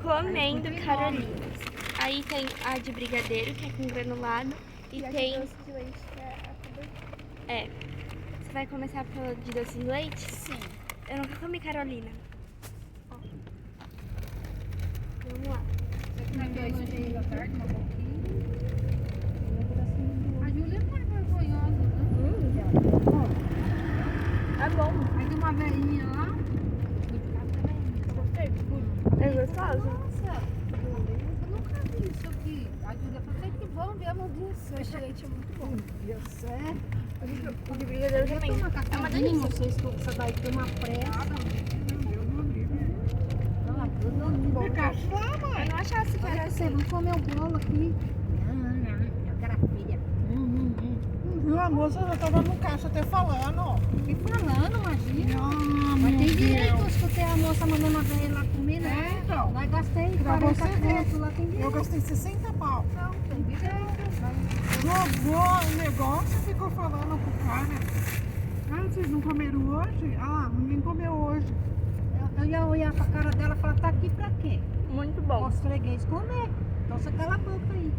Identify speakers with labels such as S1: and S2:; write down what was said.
S1: comendo Carolinas. Aí tem a de brigadeiro, que é com granulado. E tem...
S2: doce de leite, que é a cobertura.
S1: É. Você vai começar pela de doce de leite?
S2: Sim.
S1: Eu nunca comi Carolina. Ó. Vamos lá.
S3: Você quer dois da tarde, um pouquinho? A Júlia não é vergonhosa, né?
S1: É bom.
S3: Aí tem uma velhinha lá.
S1: É gostoso?
S3: Nossa, eu nunca vi isso aqui. A Júlia falou, tem que bom mesmo disso.
S2: Doce de leite é muito bom.
S3: Deu certo.
S1: O de brigadeiro também. É uma delícia.
S3: Vocês estão com essa daí tem uma pressa. Ah, tudo bom.
S1: Eu não achasse que era
S3: Olha você,
S1: assim.
S3: vamos comer o bolo aqui. Eu quero a filha.
S4: Viu, a moça já tava no caixa até falando.
S3: E falando, imagina.
S4: Ah,
S3: Mas
S4: meu
S3: tem direito, eu
S4: Deus.
S3: escutei a moça mandando a velha lá comer, né?
S4: É, então.
S3: Nós gastei
S4: Pra
S3: 40
S4: você ver.
S3: conto, lá tem direito.
S4: Eu gastei 60 pau.
S3: Não, tem direito.
S4: Jogou o negócio e ficou falando com o cara. Ah, vocês não comeram hoje? Ah, ninguém comeu hoje.
S3: Eu ia olhar pra cara dela e falar, tá aqui pra quê?
S1: Muito bom.
S3: Os freguês comer. Então você cala a boca aí.